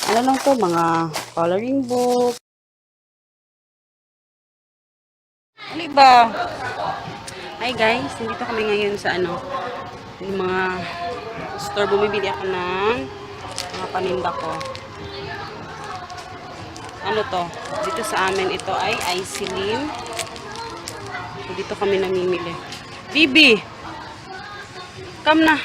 Ano lang to, mga coloring book. Ano ba? Hi guys, nandito kami ngayon sa yung mga store. Bumibili ako ng mga paninda ko. Ano to? Dito sa amin ito ay Icy Lim. So, dito kami namimili. Bibi! Come na!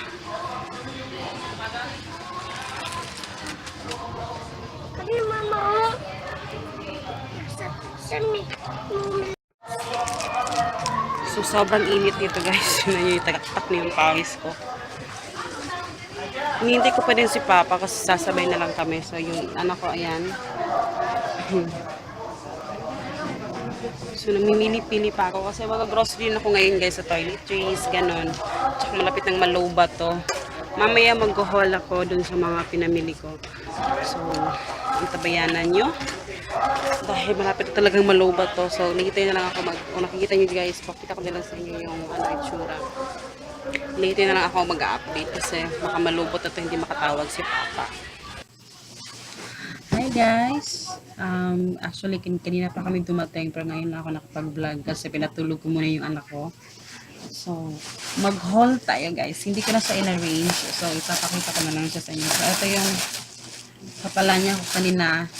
So, sobrang init dito guys. Yun na yung tagaktak na yung pawis ko. Hinihintay ko pa din si Papa kasi sasabay na lang kami. So, yung anak ko, ayan. So, namimili-pili pa ako kasi mag-grocery na ako ngayon guys sa toiletries, ganon. Tsaka malapit ng Maloba to. Mamaya mag-haul ako dun sa mga pinamili ko. So, antabayanan nyo. Dahil malapit na talagang Maloba to. So, nakita na lang ako o nakikita nyo guys, pakita ko na lang sa inyo yung itsura. Nakita na lang ako mag-update kasi baka malubot na to, hindi makatawag si Papa. Hi guys! Actually, kanina pa kami dumating pero ngayon lang ako nakapag-vlog kasi pinatulog ko muna yung anak ko. So, mag-haul tayo guys. Hindi ko na sa in-arrange. So, ipapakita ko na lang siya sa inyo. So, ito yung kapala niya kanina.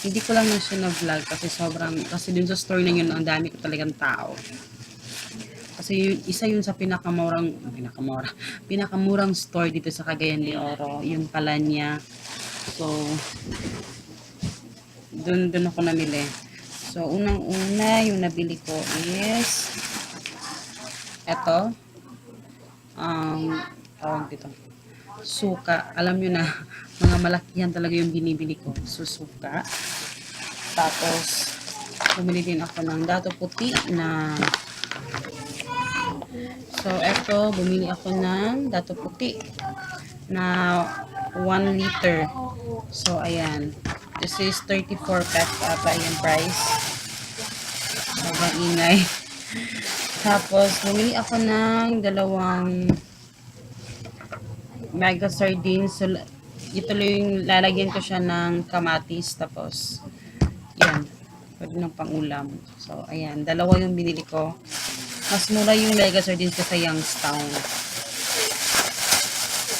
Hindi ko lang na siya na-vlog kasi dun sa store na yun, ang dami ko talagang tao. Kasi isa yun sa pinakamurang store dito sa Cagayan de Oro. Yung pala niya. So, dun ako namili. So, unang-una, yung nabili ko is eto. Tawag dito. Suka. Alam nyo na, mga malakihan talaga yung binibili ko. So, suka. Tapos, bumili din ako ng dato puti na eto, bumili ako ng dato puti na 1 liter. So, ayan. This is 34 pesos ata yung price. Sobrang ingay. Tapos, bumili ako ng dalawang mega sardines. So, ito yung lalagyan ko siya ng kamatis. Tapos, yan. Pwede ng pangulam. So, ayan. Dalawa yung binili ko. Mas mura yung mega sardines ko sa Youngstown.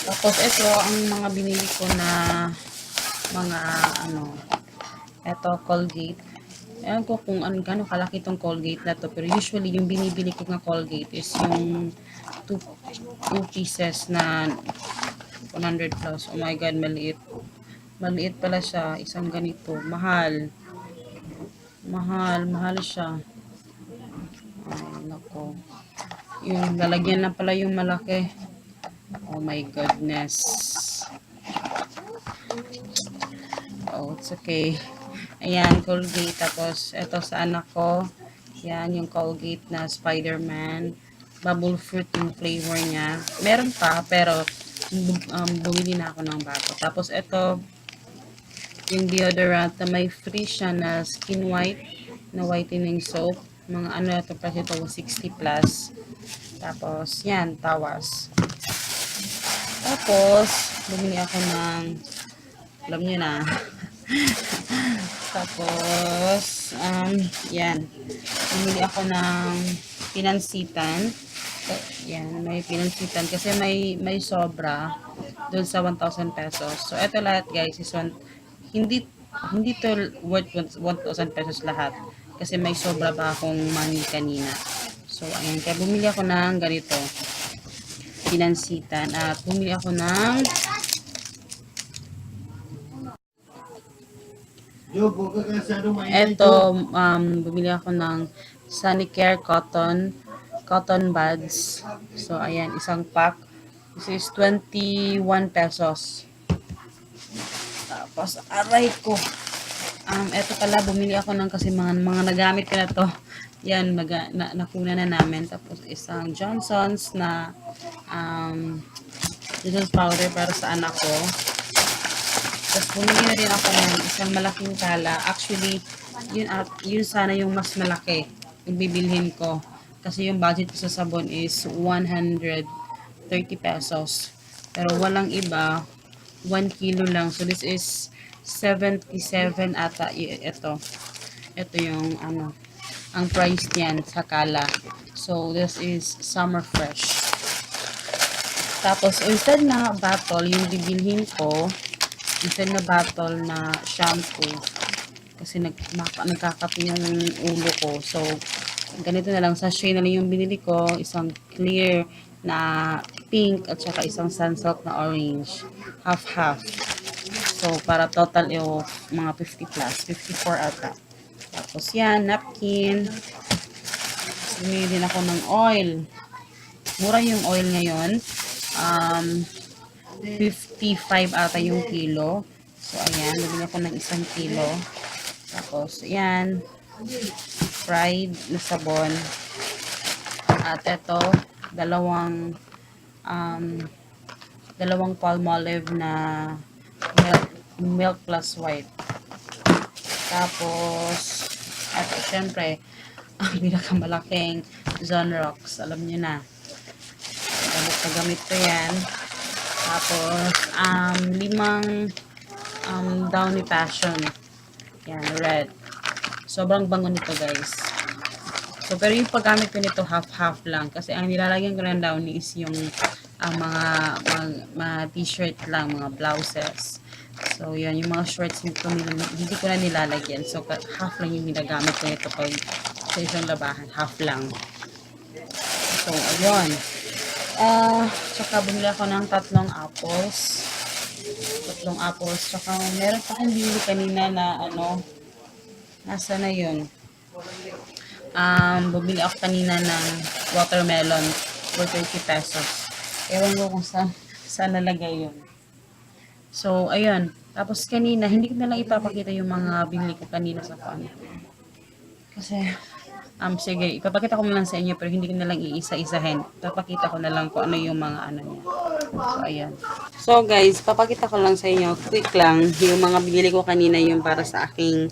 Tapos, ito ang mga binili ko na mga ito Colgate. Ayan ko kung gaano kalaki tong Colgate na to, pero usually yung binibili ko ng Colgate is yung 2 pieces na 100 plus. Oh my god, maliit pala siya. Isang ganito, mahal siya. Ay nako, yung lalagyan na pala yung malaki. Oh my goodness. Oh, it's okay. Ayan, Colgate. Tapos, ito sa anak ko. Yan, yung Colgate na Spider-Man. Bubble fruit yung flavor niya. Meron pa, pero bumili na ako ng bago. Tapos, ito, yung deodorant na may free siya na skin white, na whitening soap. Mga ito pa ito, 60 plus. Tapos, yan, tawas. Tapos, bumili ako ng, alam niyo na, tapos, yan. Bumili ako ng pinansitan. Yan, may pinansitan. Kasi may sobra doon sa 1,000 pesos. So, ito lahat guys is hindi to worth 1,000 pesos lahat. Kasi may sobra pa akong money kanina. So, ayan. Kaya bumili ako ng ganito. Pinansitan. At bumili ako ng bumili ako ng Sanicare cotton buds. So, ayan, isang pack. This is 21 pesos. Tapos, aray ko. Eto pala, bumili ako ng kasi mga nagamit ko na to. Yan, nakuna na namin. Tapos, isang Johnson's na Johnson's powder para sa anak ko. Tapos bumili na rin ako ng isang malaking tala. Actually, yun sana yung mas malaki yung bibilhin ko. Kasi yung budget ko sa sabon is 130 pesos. Pero walang iba, 1 kilo lang. So this is 77 ata ito. Ito yung ano, ang price niyan sa Kala. So, this is Summer Fresh. Tapos, instead na bottle, yung bibilhin ko, instead na bottle na shampoo, kasi nagkakapi yung ulo ko. So, ganito na lang, sachet na lang yung binili ko, isang clear na pink at saka isang sunsilk na orange. Half-half. So, para total yung mga 50 plus, 54 ata. Tapos yan, napkin. Bumili din ako ng oil. Mura yung oil ngayon. 55 ata yung kilo. So, ayan, bumili ako ng 1 kilo. Tapos, ayan, fried na sabon. At ito, dalawang Palmolive na milk plus white. Tapos, at syempre, ang pinakamalaking Zonrox. Alam nyo na. Gamit ko yan. Tapos, 5 Downy Passion. Yan, red. Sobrang bango nito, guys. So, pero yung paggamit ko nito, half-half lang. Kasi ang nilalagyan ko ng Downy is yung mga t-shirt lang, mga blouses. So, yan, yung mga shorts hindi ko na nilalagyan. So, half lang yung ginagamit ko nito pag sa isang labahan. Half lang. So, ayun. Tsaka bumili ako ng 3 apples. 3 apples. Tsaka meron pa akong bili kanina na nasa na yun. Bumili ako kanina ng watermelon for 30 pesos. Ewan ko kung saan nalagay yun. So, ayun. Tapos kanina, hindi ko na lang ipapakita yung mga binili ko kanina sa phone. Kasi, sige, ipapakita ko lang sa inyo pero hindi ko na lang iisa-isahin. Ipapakita ko na lang kung ano yung mga niya. So, ayan. So, guys, papakita ko lang sa inyo, quick lang, yung mga binili ko kanina yung para sa aking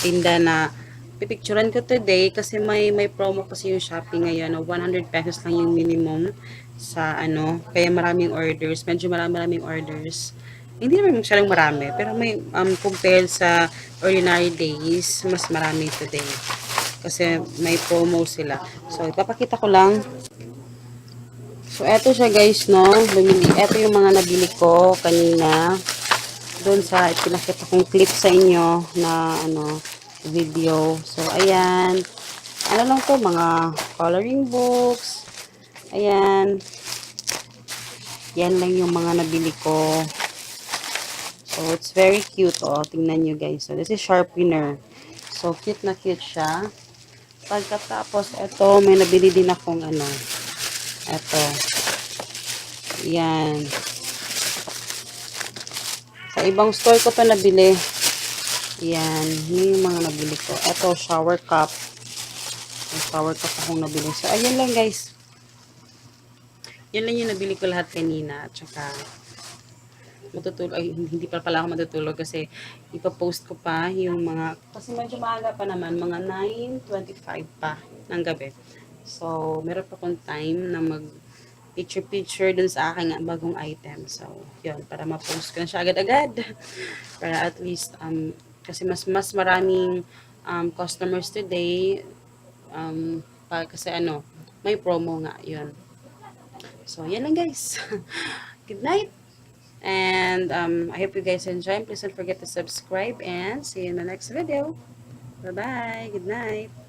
tinda na pipicturan ko today kasi may promo kasi yung Shopee ngayon na 100 pesos lang yung minimum sa kaya maraming orders, medyo maraming orders. Hindi naman masyadong marami, pero may compared sa ordinary days, mas marami today. Kasi may promo sila. So, ipapakita ko lang. So, eto siya guys, no? Eto yung mga nabili ko kanina. Doon sa pinakita kong clip sa inyo na video. So, ayan. Ano lang to, mga coloring books. Ayan. Yan lang yung mga nabili ko. So, it's very cute, oh. Tingnan nyo, guys. So, this is sharpener. So, cute na cute siya. Pagkatapos, ito, may nabili din akong ito. Yan. Sa ibang store ko to nabili. Yan. Yun yung mga nabili ko. Ito, shower cup. May shower cup akong nabili. So, ayun lang, guys. Yan lang yung nabili ko lahat kanina. At saka, hindi pa pala ako matutulog kasi ipapost ko pa yung mga, kasi medyo maaga pa naman, mga 9:25 pa ng gabi. So, meron pa akong time na mag picture dun sa aking bagong item. So, yun, para ma-post ko na siya agad-agad. Para at least, kasi mas maraming customers today, kasi may promo nga, yun. So, yan lang guys. Good night. And I hope you guys enjoy. Please don't forget to subscribe and see you in the next video. Bye-bye. Good night.